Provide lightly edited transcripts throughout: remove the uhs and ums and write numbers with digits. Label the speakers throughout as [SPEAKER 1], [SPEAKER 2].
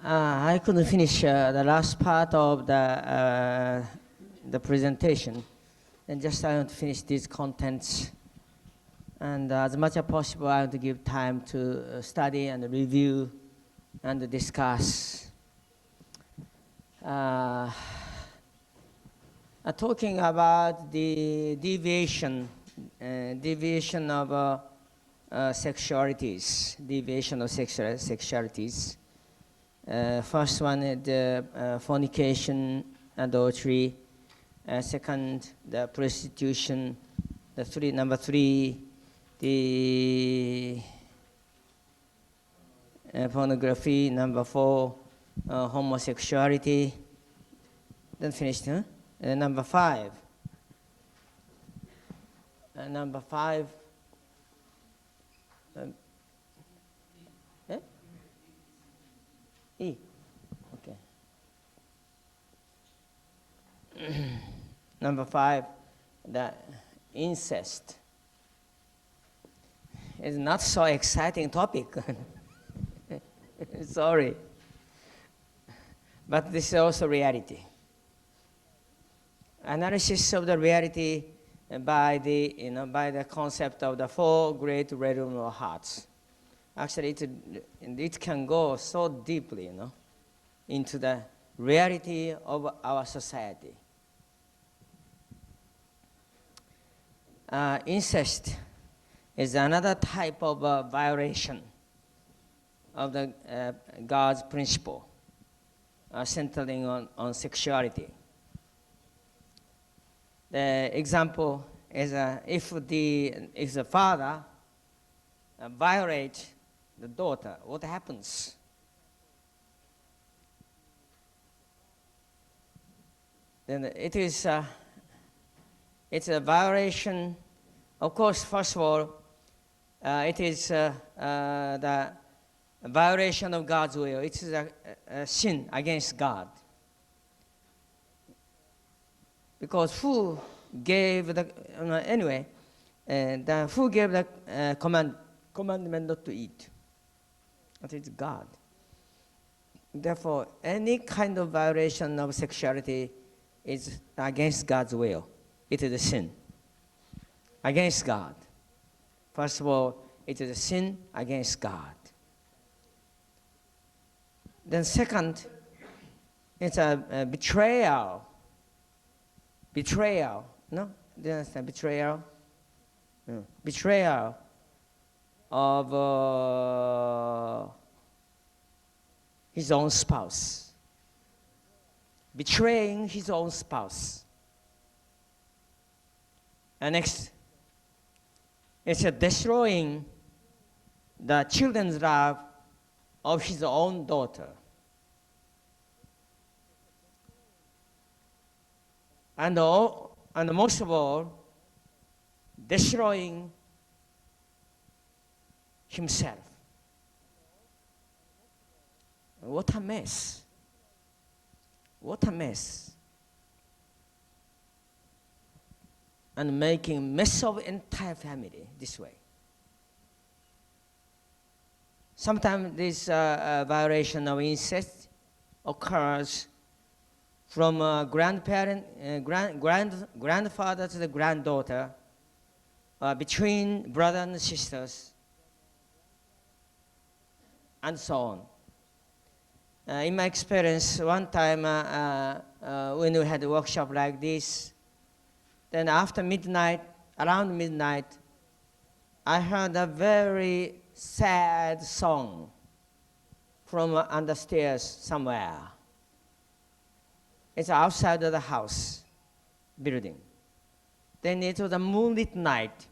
[SPEAKER 1] I couldn't finish the last part of the presentation, and just I want to finish these contents. And as much as possible, I want to give time to study and review and discuss. Talking about the deviation of sexualities, deviation of sexualities. First one is the fornication, adultery. Second, the prostitution. Number three, the pornography. Number four, homosexuality. Then finished, huh? Number five. Number five. E. Okay. Number five, the incest. It's not so exciting topic. Sorry. But this is also reality. Analysis of the reality by the concept of the four great realms of hearts. Actually, it can go so deeply, into the reality of our society. Incest is another type of violation of the God's principle, centering on sexuality. The example is if the father violates the daughter, what happens? Then it's a violation. Of course, first of all, it is the violation of God's will. It is a sin against God. Because who gave the who gave the commandment not to eat? It is God. Therefore, any kind of violation of sexuality is against God's will. It is a sin against God. First of all, it is a sin against God. Then second, it's a betrayal. Betrayal, no? Do you understand? Betrayal? No. Betrayal of his own spouse. Betraying his own spouse. And next, it's a destroying the children's love of his own daughter. And most of all, destroying himself. What a mess. What a mess. And making mess of entire family this way. Sometimes this violation of incest occurs from grandfather to the granddaughter, between brothers and sisters, and so on. In my experience, one time when we had a workshop like this, then after midnight, around midnight, I heard a very sad song from under stairs somewhere. It's outside of the house, building. Then it was a moonlit night,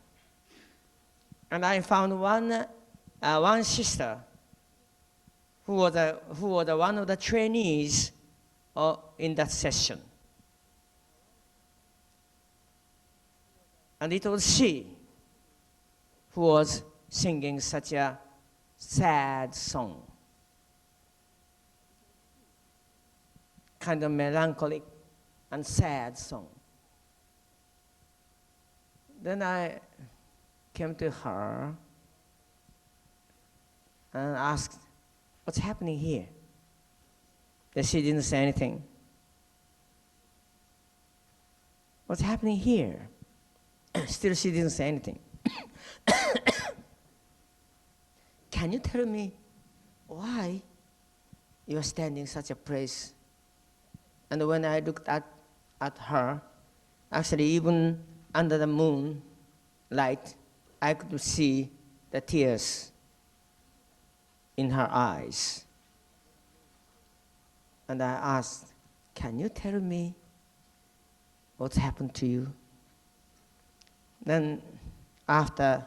[SPEAKER 1] and I found one sister who was one of the trainees in that session. And it was she who was singing such a sad song. Kind of melancholic and sad song. Then I came to her and asked, what's happening here? that she didn't say anything. What's happening here? Still she didn't say anything. Can you tell me why you are standing in such a place? And when I looked at her, actually even under the moon light, I could see the tears in her eyes. And I asked, can you tell me what's happened to you? Then after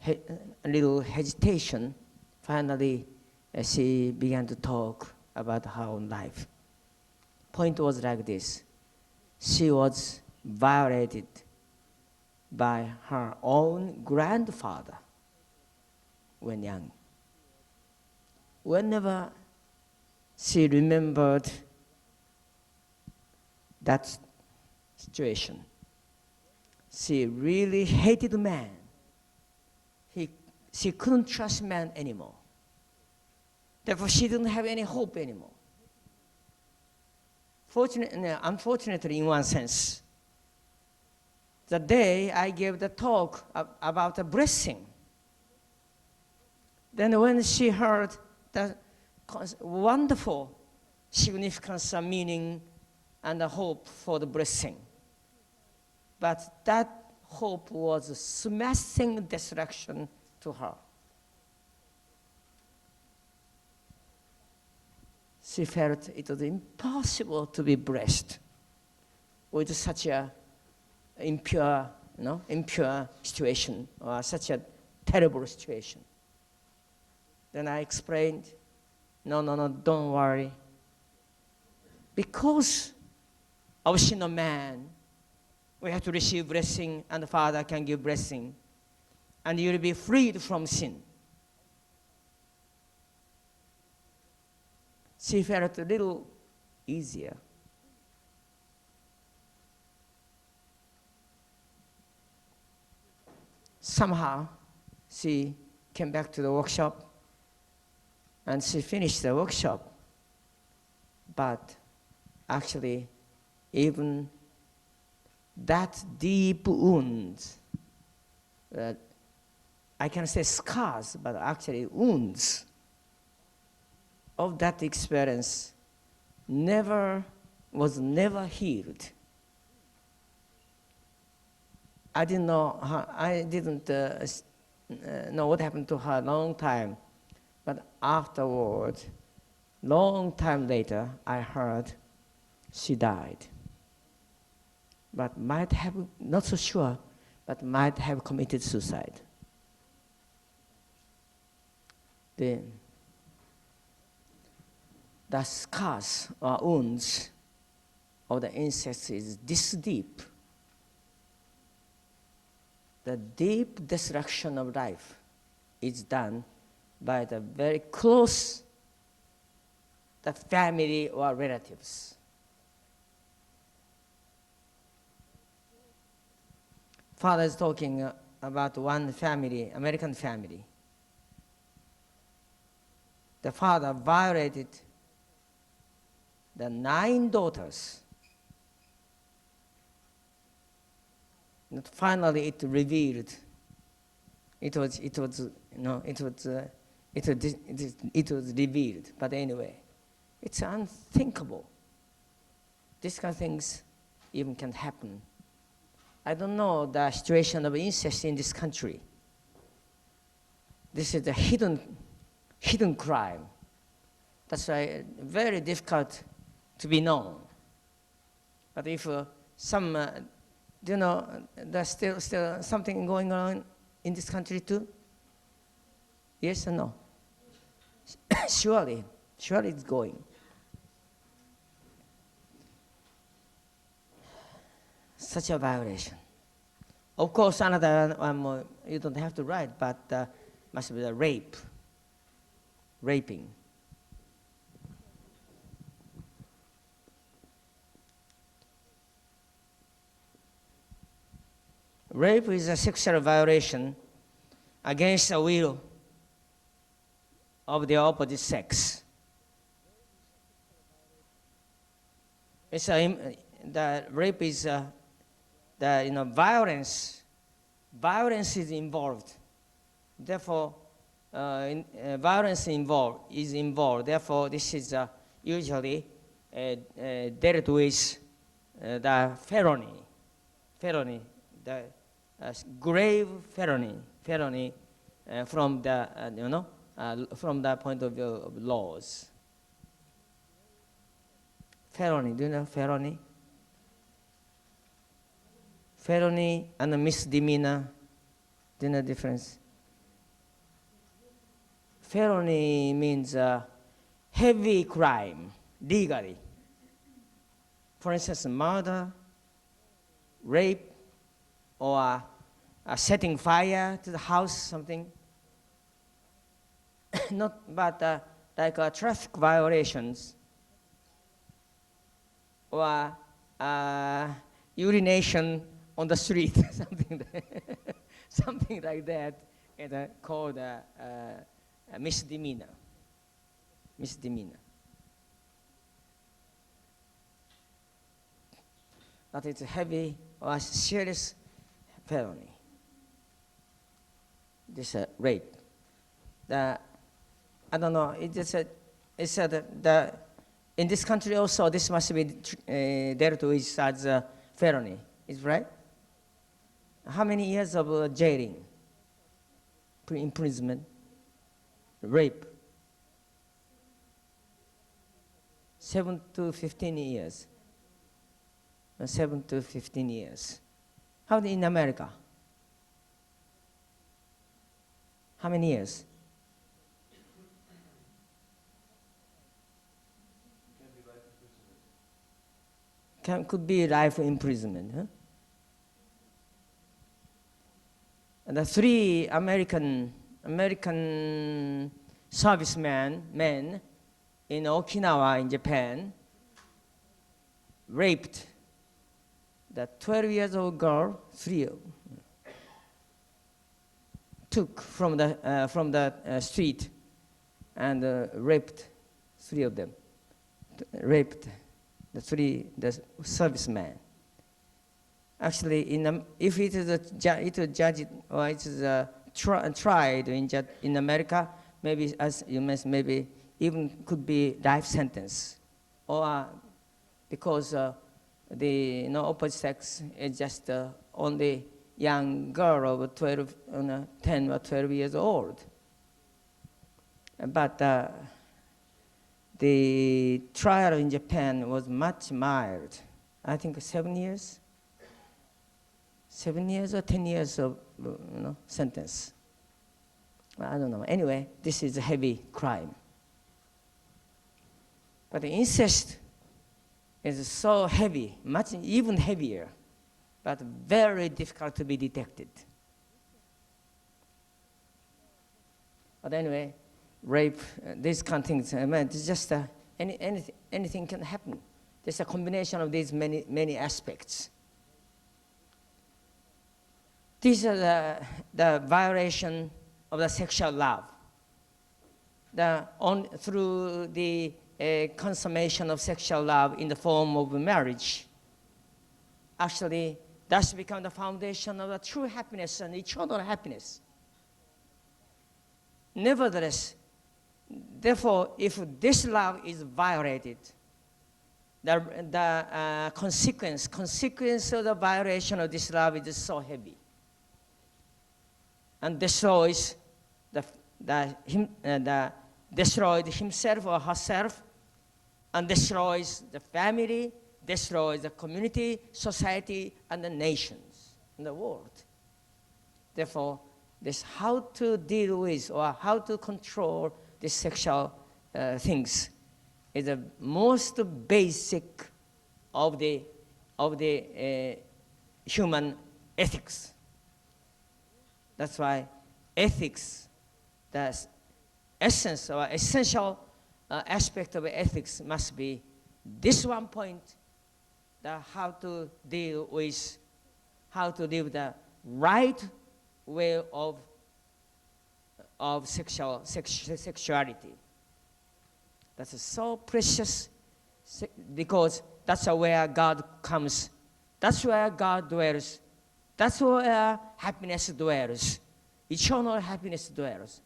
[SPEAKER 1] a little hesitation, finally she began to talk about her own life. Point was like this. She was violated by her own grandfather when young. Whenever she remembered that situation, she really hated man. She couldn't trust man anymore. Therefore, she didn't have any hope anymore. Unfortunately, in one sense, the day I gave the talk about the blessing, then when she heard the wonderful significance and meaning and the hope for the blessing, but that hope was smashing destruction to her. She felt it was impossible to be blessed with such a impure situation or such a terrible situation. Then I explained, no, don't worry. Because of sin of man, we have to receive blessing, and the Father can give blessing, and you'll be freed from sin. She felt a little easier. Somehow, she came back to the workshop, and she finished the workshop. But actually, even that deep wound, I can say scars, but actually wounds of that experience was never healed. I didn't know what happened to her a long time, but afterward, long time later, I heard she died. But might have, not so sure, but might have committed suicide. The scars or wounds of the insects is this deep. The deep destruction of life is done by the very close, the family or relatives. Father is talking about one family, American family. The father violated the 9 daughters. And finally, it revealed. It was revealed. But anyway, it's unthinkable. These kind of things even can happen. I don't know the situation of incest in this country. This is a hidden crime. That's why very difficult to be known. But if there's still something going on in this country too? Yes or no? Surely it's going. Such a violation. Of course, another one more, you don't have to write, but must be the raping. Rape is a sexual violation against the will of the opposite sex. It's the rape is the violence. Violence is involved. Therefore, violence is involved. Therefore, this is usually dealt with the felony, the grave felony from the from the point of view of laws. Felony, do you know felony? Felony and a misdemeanor, do you know the difference? Felony means heavy crime, legally. For instance, murder, rape, or setting fire to the house, something. Not, but like traffic violations, or urination on the street, something like that, is called a misdemeanor. But it's a heavy or serious felony. This rape. I don't know. It said that in this country also this must be dealt with as a felony. Is right? How many years of jailing, imprisonment, rape? 7 to 15 years. 7 to 15 years. How in America? How many years? Could be life imprisonment. Huh? And the 3 American servicemen in Okinawa in Japan raped the 12 years old girl, 3 took from the street and raped 3 of them. Raped the servicemen. Actually, if it is judged or it is tried in America, maybe as you mentioned, maybe even could be life sentence, or because the opposite sex is just only young girl of 10 or 12 years old. But the trial in Japan was much mild. I think 7 years. 7 years or 10 years of sentence. I don't know. Anyway, this is a heavy crime. But the incest is so heavy, much even heavier, but very difficult to be detected. But anyway, rape, these kind of things, it's just anything can happen. There's a combination of these many aspects. These are the violation of the sexual love. Through the consummation of sexual love in the form of marriage, actually, that's become the foundation of the true happiness and eternal happiness. Nevertheless, therefore, if this love is violated, the consequence of the violation of this love is so heavy, and destroys destroyed himself or herself, and destroys the family, destroys the community, society, and the nations, and the world. Therefore, this how to deal with or how to control these sexual things is the most basic of the human ethics. That's why ethics, the essence or essential aspect of ethics must be this one point, how to deal with the right way of sexuality. That's so precious, because that's where God comes. That's where God dwells. That's where happiness dwells. Eternal happiness dwells.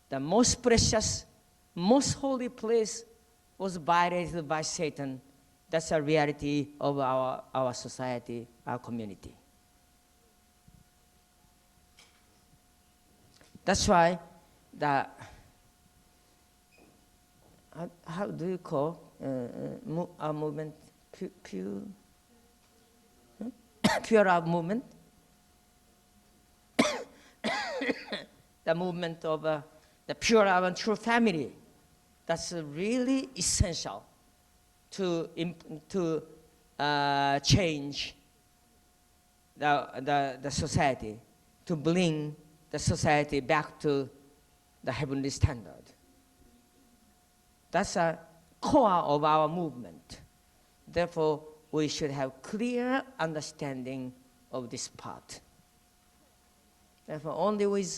[SPEAKER 1] The most precious, most holy place was violated by Satan. That's the reality of our society, our community. That's why how do you call our movement? Pure love movement? The movement of the pure love and true family. That's really essential to change the society, to bring the society back to the heavenly standard. That's a core of our movement. Therefore, we should have clear understanding of this part. Therefore, only with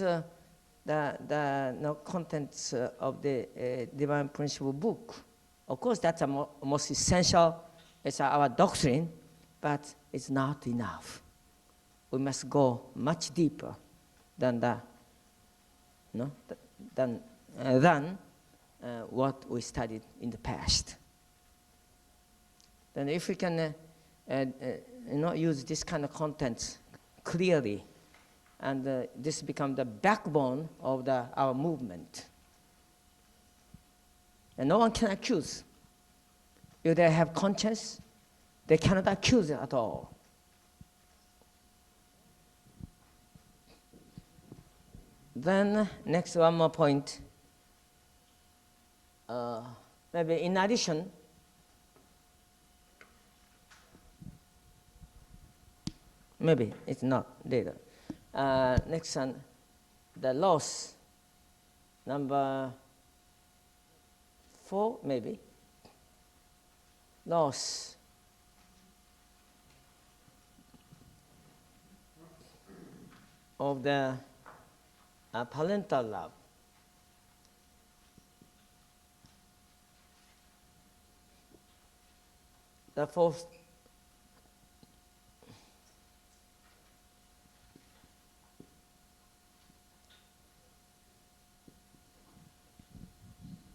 [SPEAKER 1] the contents of the Divine Principle book, of course, that's the most essential. It's our doctrine, but it's not enough. We must go much deeper than what we studied in the past. Then if we can use this kind of content clearly, and this becomes the backbone of our movement. And no one can accuse. If they have conscience, they cannot accuse it at all. Then next, one more point. Maybe in addition, maybe it's not later. Next one, the loss. Number 4, maybe. Loss. Of the parental love. The fourth,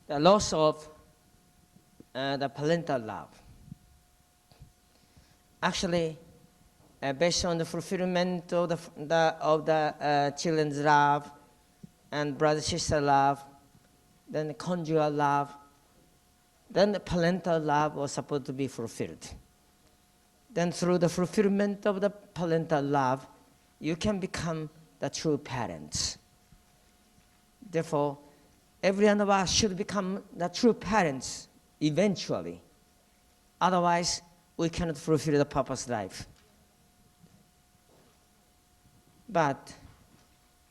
[SPEAKER 1] the loss of the parental love. Actually, based on the fulfillment of the children's love and brother-sister love, then the conjugal love, then the parental love was supposed to be fulfilled. Then through the fulfillment of the parental love, you can become the true parents. Therefore, every one of us should become the true parents eventually. Otherwise, we cannot fulfill the purpose life. But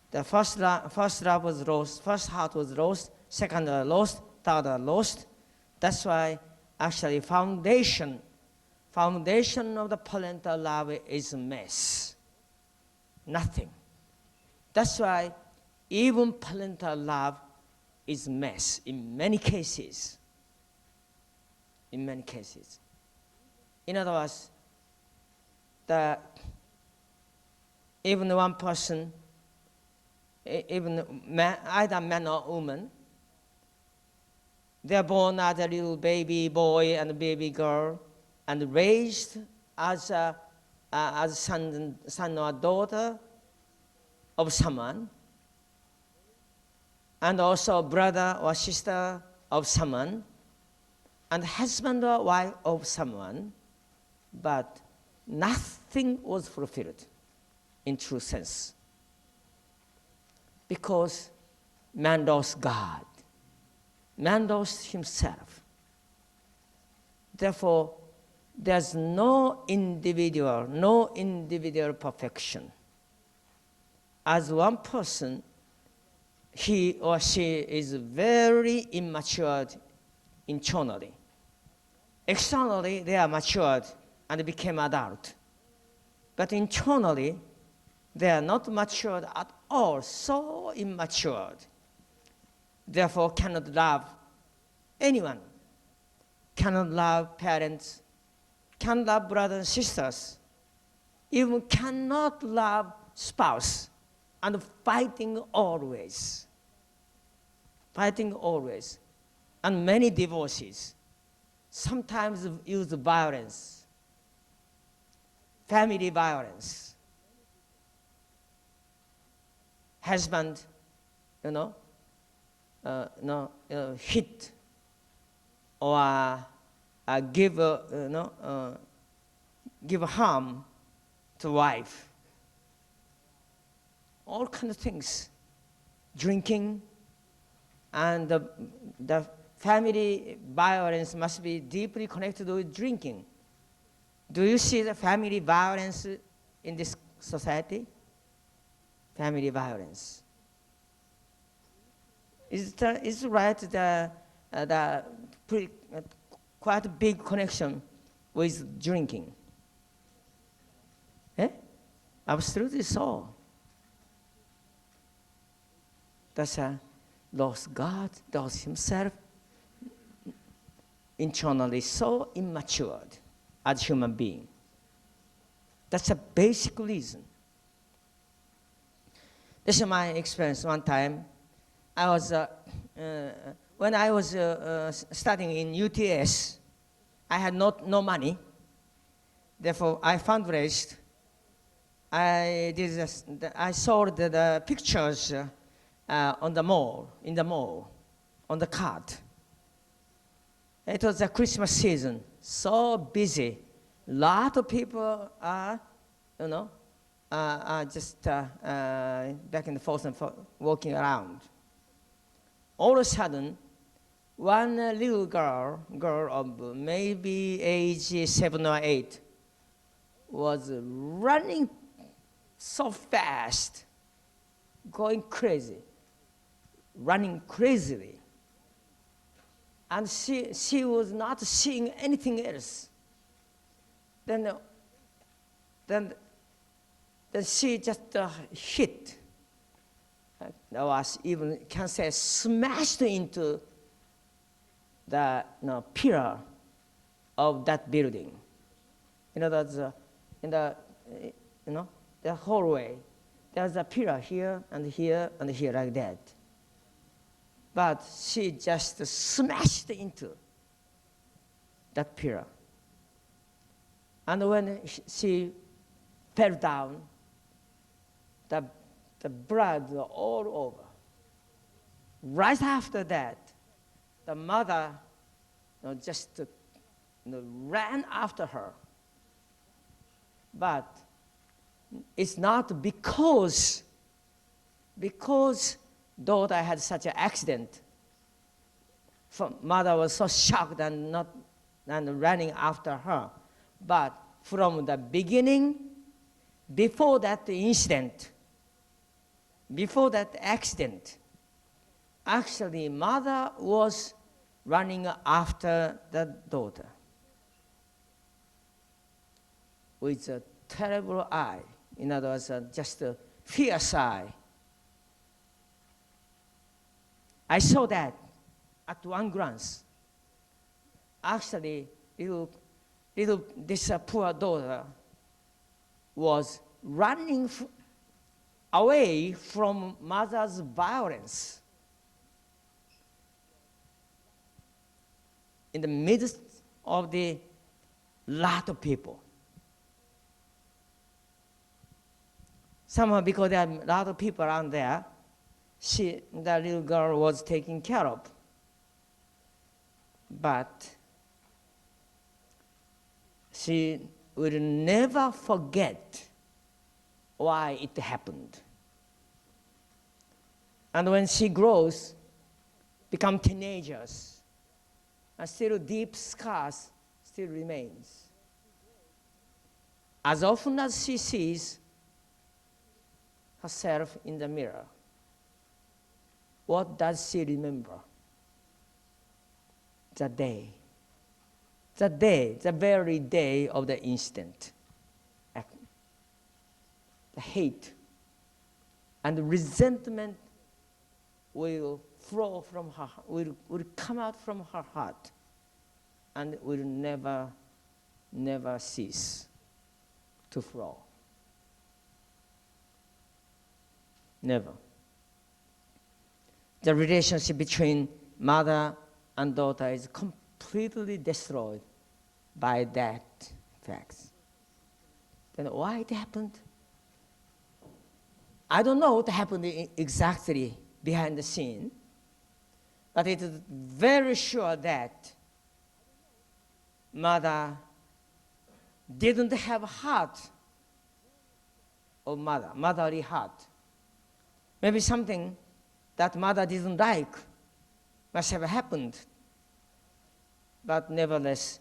[SPEAKER 1] the first love was lost, first heart was lost, second lost, third lost. That's why actually foundation of the parental love is a mess. Nothing. That's why even parental love is a mess in many cases. In many cases. In other words, even one person, even either man or woman, they are born as a little baby boy and a baby girl, and raised as a son or daughter of someone, and also brother or sister of someone, and husband or wife of someone, but nothing was fulfilled in true sense. Because man lost God. Man lost himself. Therefore, there's no individual perfection. As one person, he or she is very immature internally. Externally, they are matured and became adult. But internally, they are not matured at all, so immature. Therefore, cannot love anyone, cannot love parents, cannot love brothers and sisters, even cannot love spouse, and fighting always. Fighting always. And many divorces. Sometimes use violence, family violence. Husband, hit or give harm to wife. All kinds of things. Drinking, and the family violence must be deeply connected with drinking. Do you see the family violence in this society? Family violence. It's right the quite a big connection with drinking. Eh? Absolutely so. That's lost God, lost himself, internally so immature as human being. That's a basic reason. This is my experience. One time, I was when I was studying in UTS, I had no money. Therefore, I fundraised. I sold the pictures on the mall, in the mall, on the cart. It was a Christmas season, so busy. Lot of people are, just back and forth and walking around. All of a sudden, one little girl of maybe age 7 or 8, was running so fast, going crazy, running crazily. And she was not seeing anything else. Then she just hit. That was even, can say, smashed into the pillar of that building. That's in the the hallway. There's a pillar here and here and here like that. But she just smashed into that pillar. And when she fell down, the blood all over. Right after that, the mother just ran after her. But it's not because daughter had such an accident. Mother was so shocked and running after her. But from the beginning, before that incident, before that accident, actually mother was running after the daughter with a terrible eye. In other words, just a fierce eye. I saw that at one glance. Actually, this poor daughter was running away from mother's violence. In the midst of the lot of people. Somehow, because there are a lot of people around there, the little girl was taken care of. But she will never forget why it happened. And when she grows, become teenagers, and still deep scars still remains. As often as she sees herself in the mirror, what does she remember? The very day of the incident. The hate and the resentment will flow from her, will come out from her heart. and will never cease to flow. Never. The relationship between mother and daughter is completely destroyed by that fact. Then why it happened? I don't know what happened exactly behind the scene, but it is very sure that mother didn't have heart of motherly heart. Maybe something that mother didn't like must have happened. But nevertheless,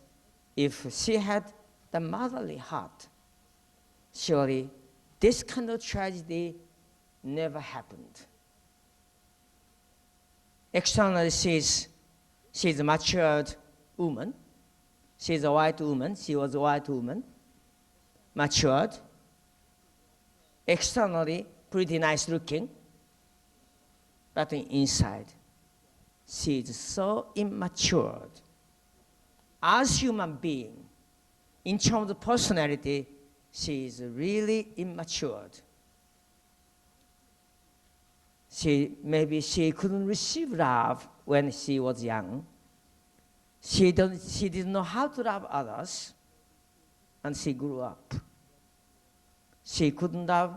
[SPEAKER 1] if she had the motherly heart, surely this kind of tragedy never happened. Externally, she's a matured woman. She's a white woman. She was a white woman, matured. Externally, pretty nice looking. But inside, she is so immature. As human being, in terms of personality, she is really immature. Maybe she couldn't receive love when she was young. She didn't know how to love others, and she grew up. She couldn't love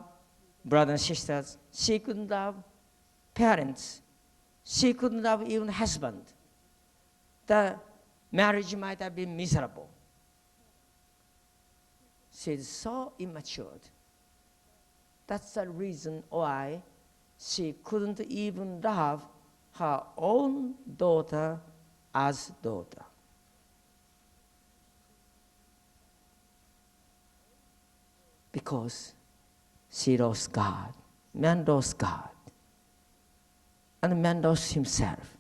[SPEAKER 1] brothers and sisters. She couldn't love parents. She couldn't love even husband. The marriage might have been miserable. She is so immature. That's the reason why she couldn't even love her own daughter as daughter. Because she lost God. Man lost God. And man lost himself.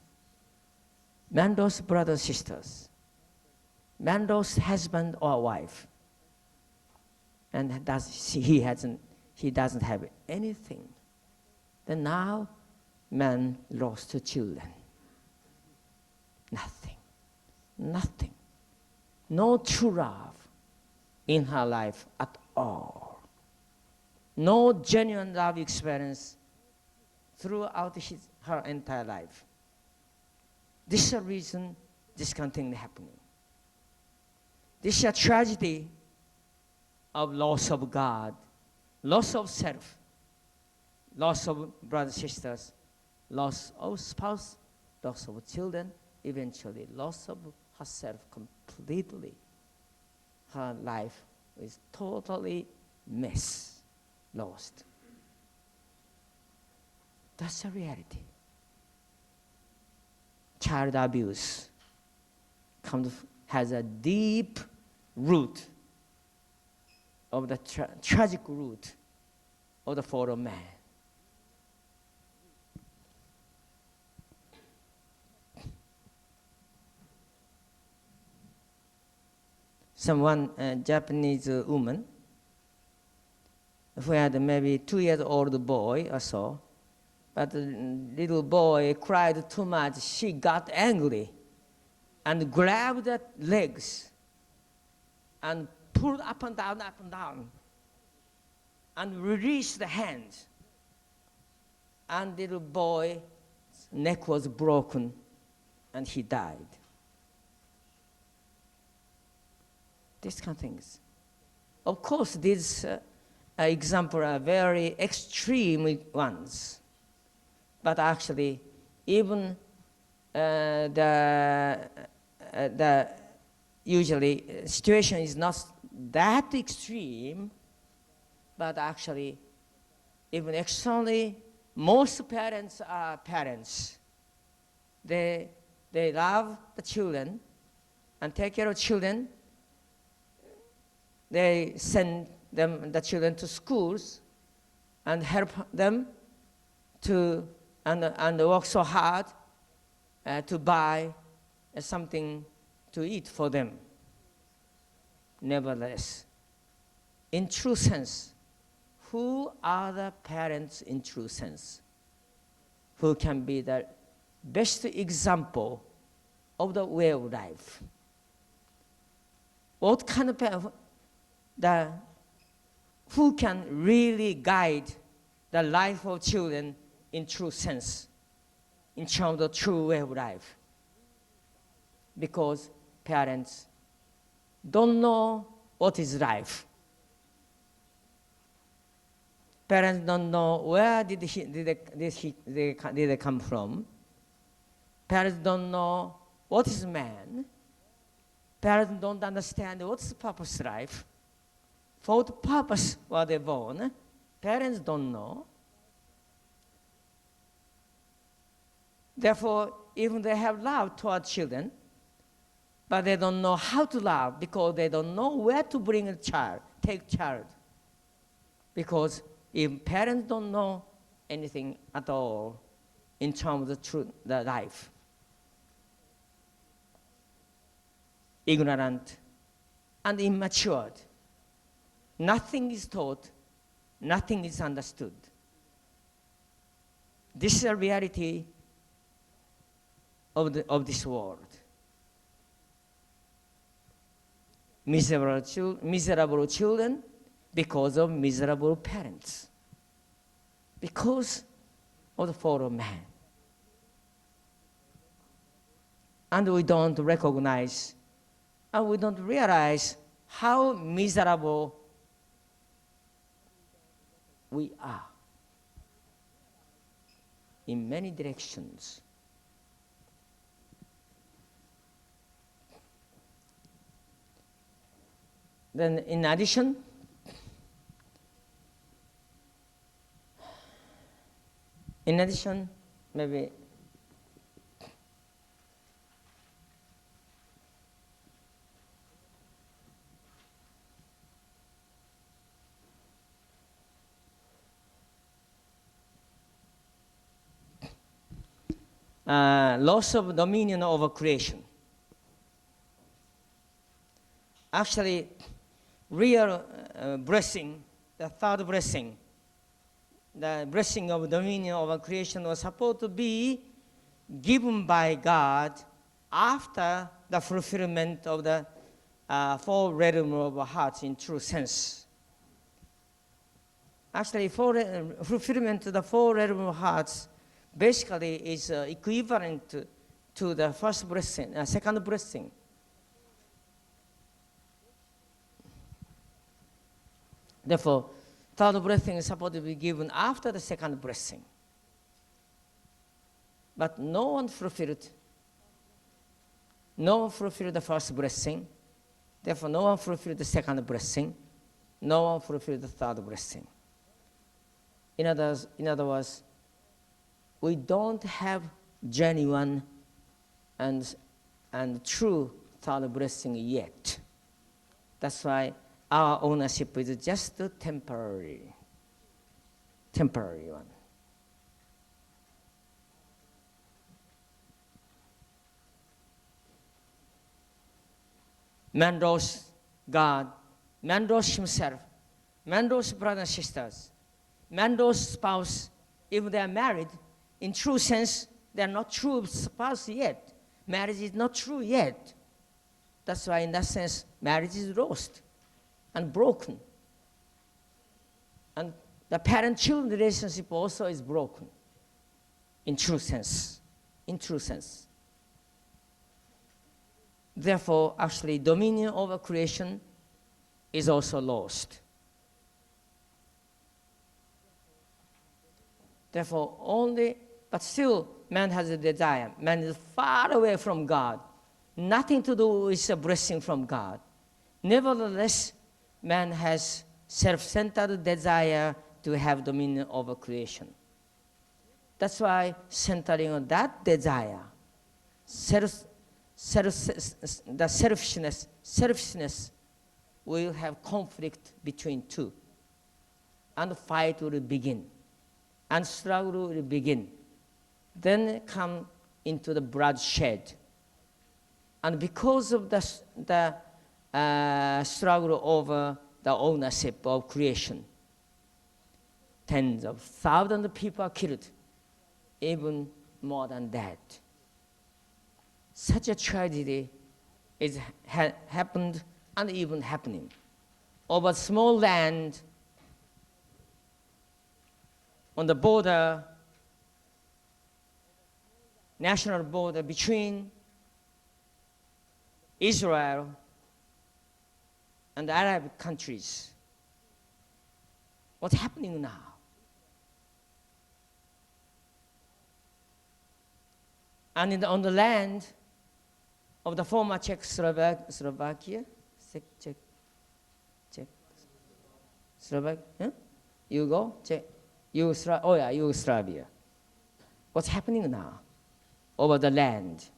[SPEAKER 1] Man lost brothers and sisters. Man lost husband or wife. And he doesn't have anything. Then now man lost children. Nothing. No true love in her life at all. No genuine love experience throughout her entire life. This is the reason this kind of thing is happening. This is a tragedy of loss of God, loss of self, loss of brothers and sisters, loss of spouse, loss of children, eventually loss of herself completely. Her life is totally lost. That's the reality. Child abuse has a deep root of the tragic root of the fall of man. One Japanese woman who had maybe 2-year-old boy or so, but the little boy cried too much. She got angry and grabbed the legs and pulled up and down, and released the hands. And little boy's neck was broken and he died. These kind of things. Of course, these examples are very extreme ones. But actually, even the usually situation is not that extreme, but actually, even externally, most parents are parents. They love the children and take care of children. They send the children to schools and help them to and work so hard to buy something to eat for them. Nevertheless, in true sense, who are the parents in true sense? Who can be the best example of the way of life? what kind of who can really guide the life of children in true sense, in terms of true way of life? Because parents don't know what is life. Parents don't know where did they come from. Parents don't know what is man. Parents don't understand what's the purpose of life. For what purpose were they born? Parents don't know. Therefore, even they have love toward children, but they don't know how to love because they don't know where to bring a child, take child. Because if parents don't know anything at all in terms of the life, ignorant and immature, nothing is taught, nothing is understood. This is a reality of this world. Miserable children because of miserable parents, because of the fall of man. And we don't recognize and we don't realize how miserable we are in many directions. Then in addition, maybe loss of dominion over creation. Actually, real blessing, the third blessing, the blessing of dominion over creation was supposed to be given by God after the fulfillment of the four realms of hearts in true sense. Actually, fulfillment of the four realms of hearts basically is equivalent to the first blessing, second blessing. Therefore, third blessing is supposed to be given after the second blessing. But no one fulfilled the first blessing. Therefore, no one fulfilled the second blessing. No one fulfilled the third blessing. In other words, we don't have genuine and true third blessing yet. That's why our ownership is just a temporary one. Man lost God, man lost himself, man lost brothers and sisters, man lost spouse. If they are married, in true sense, they are not true spouse yet. Marriage is not true yet. That's why in that sense, marriage is lost and broken. And the parent-child relationship also is broken in true sense. Therefore, actually, dominion over creation is also lost. Therefore, but still, man has a desire. Man is far away from God. Nothing to do with a blessing from God. Nevertheless, man has self-centered desire to have dominion over creation. That's why centering on that desire, the selfishness will have conflict between two. And fight will begin. And struggle will begin. Then come into the bloodshed. And because of the struggle over the ownership of creation, tens of thousands of people are killed, even more than that. Such a tragedy happened and even happening over small land on the border, national border between Israel and the Arab countries. What's happening now? And on the land of the former Czechoslovakia, Yugoslavia. What's happening now over the land?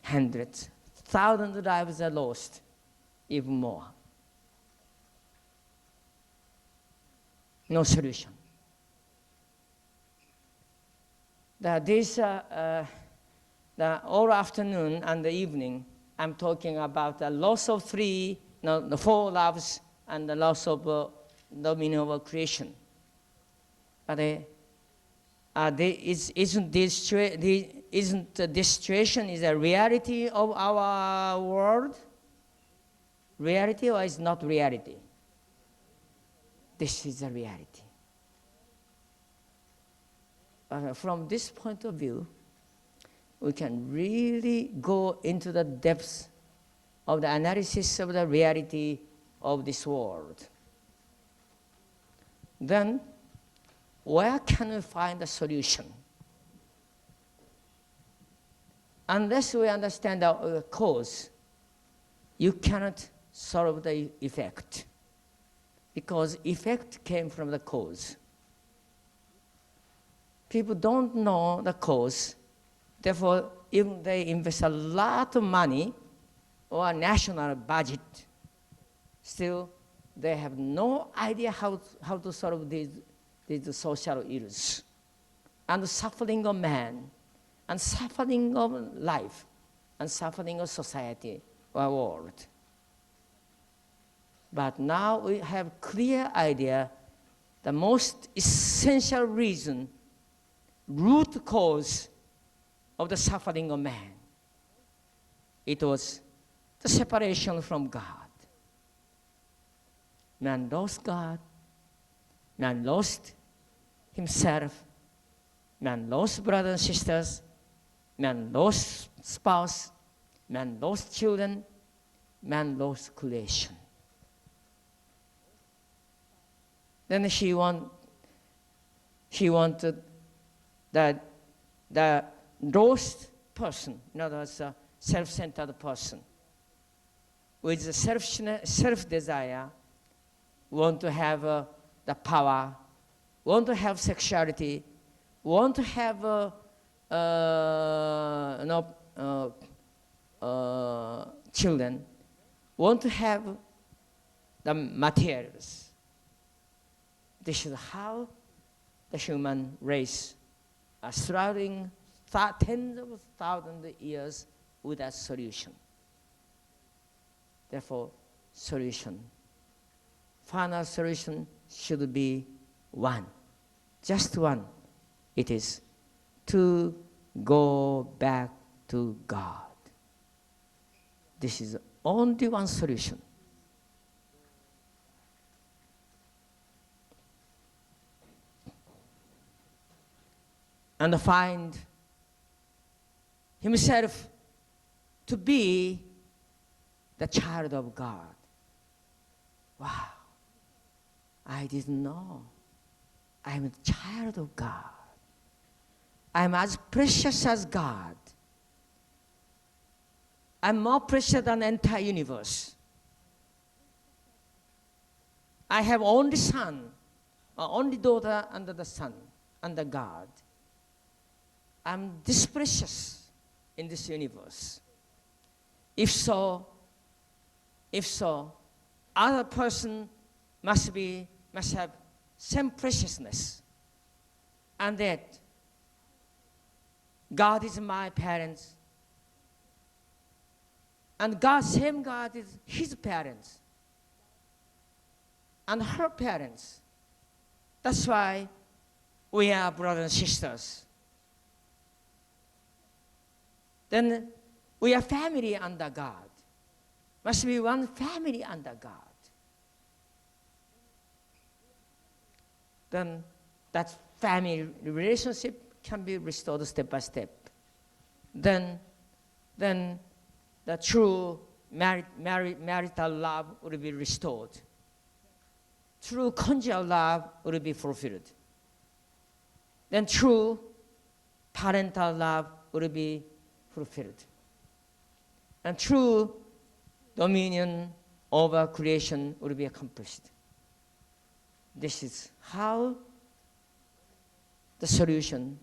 [SPEAKER 1] Hundreds, thousands of lives are lost, even more. No solution. All afternoon and the evening, I'm talking about the loss of the four loves and the loss of the meaning of creation. But isn't this situation is a reality of our world? Reality, or is not reality? This is a reality. From this point of view, we can really go into the depths of the analysis of the reality of this world. Then, where can we find the solution? Unless we understand the cause, you cannot solve the effect, because effect came from the cause. People don't know the cause, therefore, even they invest a lot of money or a national budget, still they have no idea how to solve these social ills and the suffering of man and suffering of life and suffering of society or world. But now we have clear idea, the most essential reason, root cause of the suffering of man. It was the separation from God. Man lost God, man lost himself, man lost brothers and sisters, man lost spouse, man lost children, man lost creation. Then he wanted that the lost person, in other words, a self-centered person, with the self-desire, want to have the power, want to have sexuality, want to have children, want to have the materials. This is how the human race are struggling tens of thousands of years without solution. Therefore, final solution should be one, just one. It is to go back to God. This is only one solution. And find himself to be the child of God. Wow, I didn't know. I'm a child of God. I'm as precious as God. I'm more precious than the entire universe. I have only son, or only daughter under the sun, under God. I'm this precious in this universe. If so, other person must have same preciousness. And that God is my parents. And same God is his parents. And her parents. That's why we are brothers and sisters. Then We are family under God. Must be one family under God. Then that family relationship can be restored step by step. Then the true marital love will be restored. True conjugal love will be fulfilled. Then true parental love will be fulfilled. And true dominion over creation will be accomplished. This is how the solution,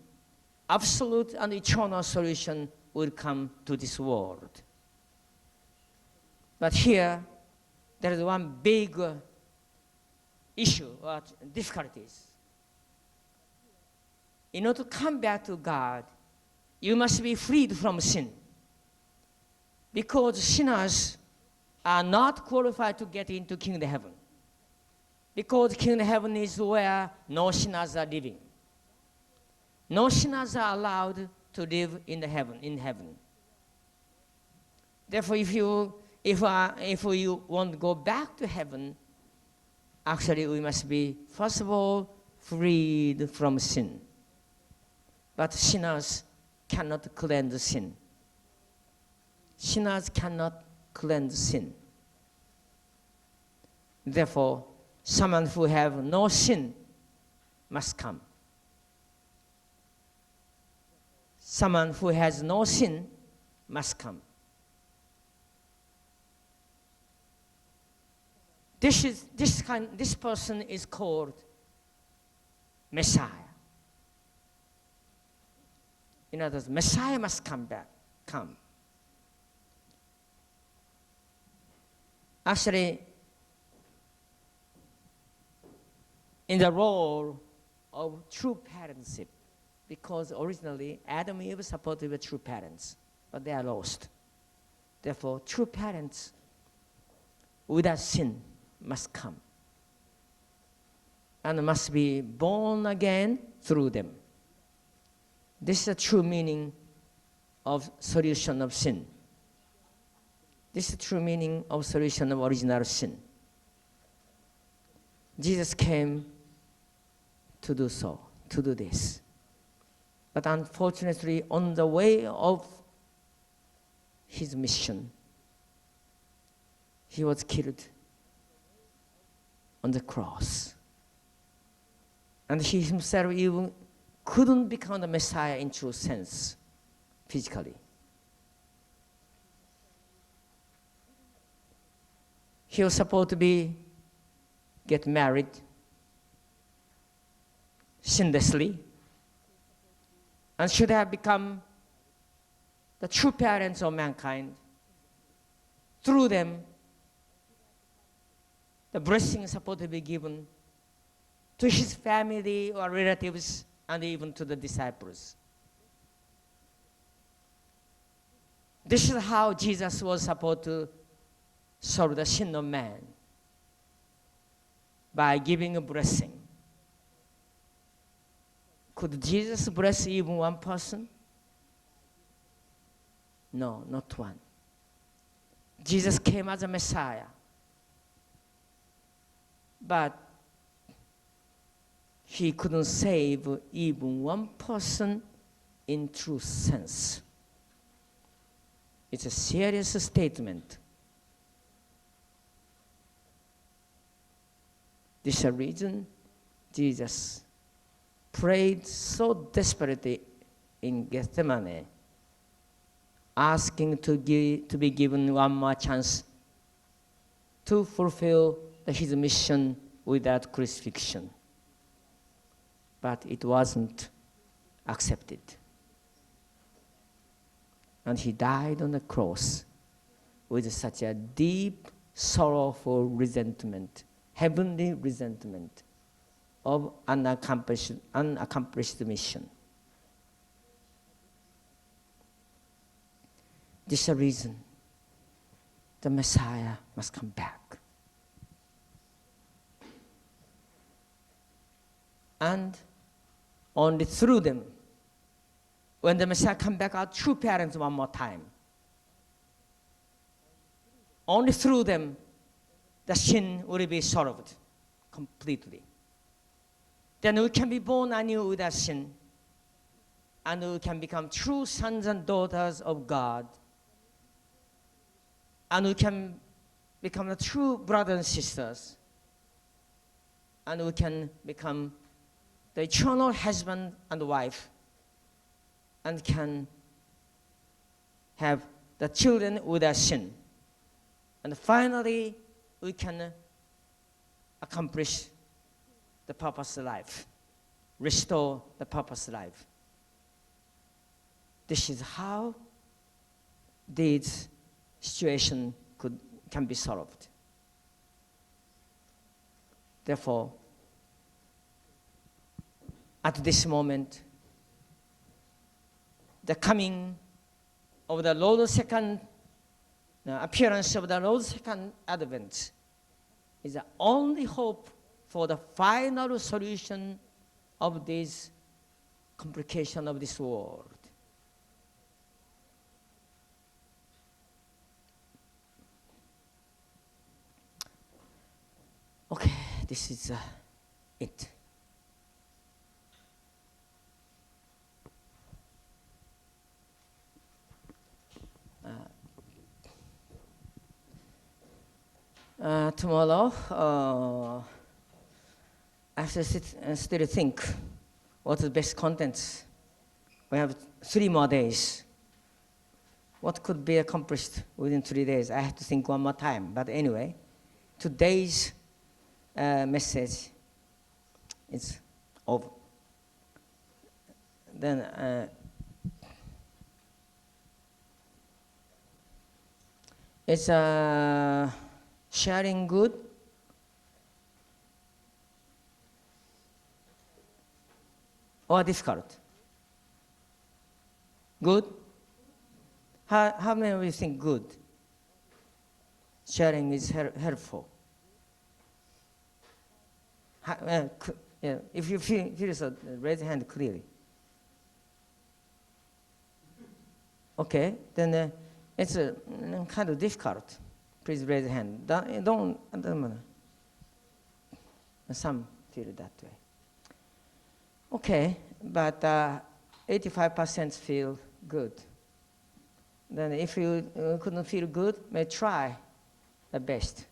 [SPEAKER 1] absolute and eternal solution, will come to this world. But here, there is one big issue or difficulties. In order to come back to God, you must be freed from sin. Because sinners are not qualified to get into kingdom heaven. Because kingdom heaven is where no sinners are living. No sinners are allowed to live in heaven. Therefore, if you want to go back to heaven, actually we must be, first of all, freed from sin. But sinners cannot cleanse sin. Sinners cannot cleanse sin. Therefore, someone who has no sin must come. Someone who has no sin must come. This person is called Messiah. In other words, Messiah must come. Actually, in the role of true parentship, because originally Adam and Eve were supposed to be true parents, but they are lost. Therefore, true parents without sin must come and must be born again through them. This is the true meaning of solution of sin. This is the true meaning of solution of original sin. Jesus came to do so, to do this. But unfortunately, on the way of his mission, he was killed on the cross. And he himself even couldn't become the Messiah in true sense, physically. He was supposed to get married sinlessly, and should have become the true parents of mankind. Through them, the blessing is supposed to be given to his family or relatives and even to the disciples. This is how Jesus was supposed to solve the sin of man, by giving a blessing. Could Jesus bless even one person? No, not one. Jesus came as a Messiah, but he couldn't save even one person in true sense. It's a serious statement. This is the reason Jesus prayed so desperately in Gethsemane, asking to be given one more chance to fulfill his mission without crucifixion. But it wasn't accepted. And he died on the cross with such a deep, sorrowful resentment, heavenly resentment of unaccomplished mission. This is the reason the Messiah must come back. And only through them, when the Messiah comes back, our true parents one more time, only through them the sin will be solved completely. Then we can be born anew without sin, and we can become true sons and daughters of God, and we can become the true brothers and sisters, and we can become the eternal husband and wife, and can have the children without sin. And finally, we can accomplish the purpose life, restore the purpose life. This is how this situation can be solved. Therefore, at this moment, the coming of the Lord's second appearance of the Lord's second advent is the only hope for the final solution of this complication of this world. Okay, this is it. Tomorrow, I have to still think what the best contents. We have 3 more days. What could be accomplished within 3 days? I have to think one more time. But anyway, today's message is over. Then it's sharing good. Or difficult? Good? How many of you think good? Sharing is helpful. Yeah, if you feel so, raise your hand clearly. Okay, then it's kind of difficult. Please raise your hand. Don't some feel that way. Okay, but 85% feel good. Then if you couldn't feel good, may try the best.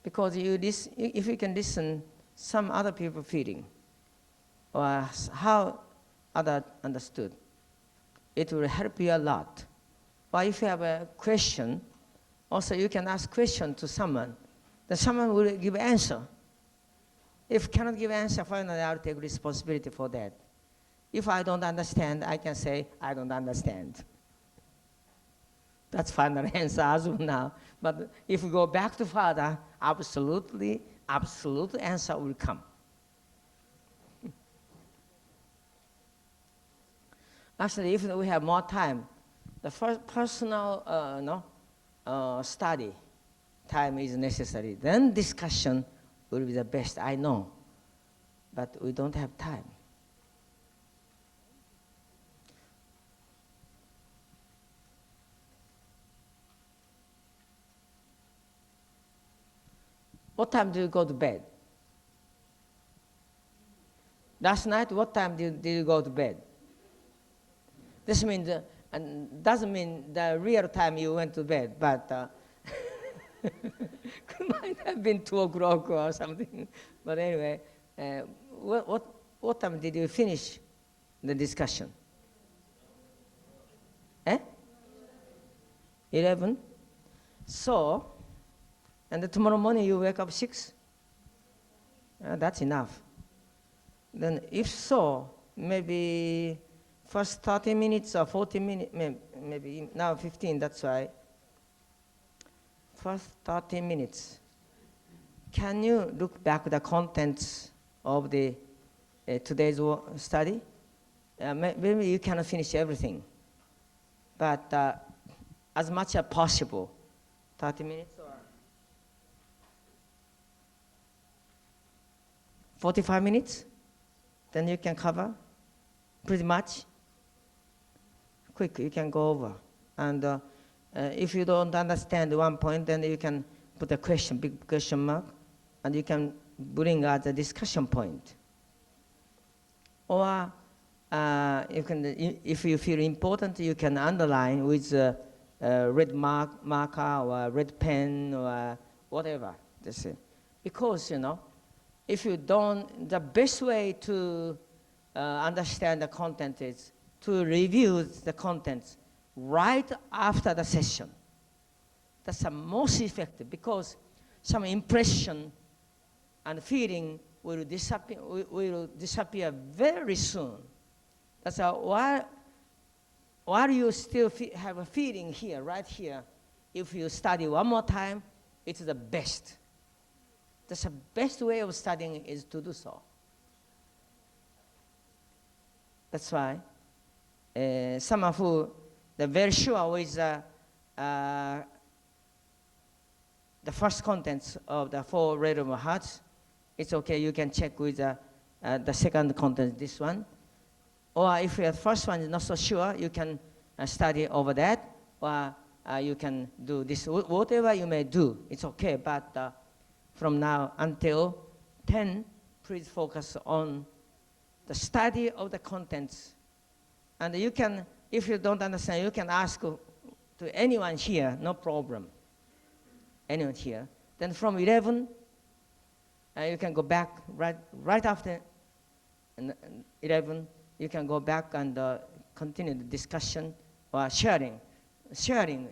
[SPEAKER 1] Because if you can listen some other people feeling, or how others understood, it will help you a lot. Or if you have a question, also you can ask question to someone, then someone will give answer. If cannot give answer, finally I'll take responsibility for that. If I don't understand, I can say, I don't understand. That's final answer as of now. But if we go back to Father, absolute answer will come. Actually, if we have more time, the first personal study time is necessary. Then discussion will be the best, I know. But we don't have time. What time do you go to bed? Last night, what time did you go to bed? This means, and doesn't mean the real time you went to bed, but it might have been 2 o'clock or something. But anyway, what time did you finish the discussion? 11? So, and tomorrow morning you wake up 6? That's enough. Then if so, maybe first 30 minutes or 40 minutes, maybe now 15, that's why. First 30 minutes. Can you look back at the contents of the today's study? Maybe you cannot finish everything, but as much as possible, 30 minutes or 45 minutes, then you can cover pretty much. Quick, you can go over. And if you don't understand one point, then you can put a question, big question mark, and you can bring as a discussion point. Or you can, if you feel important, you can underline with a red marker or a red pen or whatever. That's it. Because, if you don't, the best way to understand the content is to review the contents right after the session. That's the most effective, because some impression and feeling will disappear very soon. That's while you still have a feeling here, right here, if you study one more time, it's the best. That's the best way of studying is to do so. That's why some of you, they're very sure with the first contents of the 4 rhythm of hearts. It's okay, you can check with the second content, this one. Or if your first one is not so sure, you can study over that, or you can do this. Whatever you may do, it's okay, but from now until 10, please focus on the study of the contents. And you can, if you don't understand, you can ask to anyone here, no problem. Anyone here. Then from 11, you can go back right after 11. You can go back and continue the discussion or sharing, or sharing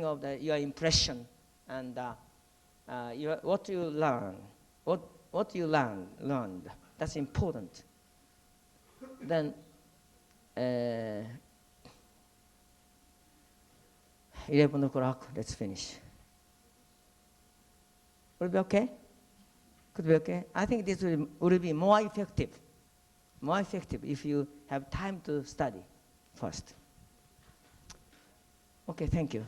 [SPEAKER 1] of your impression and what you learn, what you learned. That's important. Then 11 o'clock, let's finish. Will it be okay? Could be okay? I think this will be more effective if you have time to study first. Okay, thank you.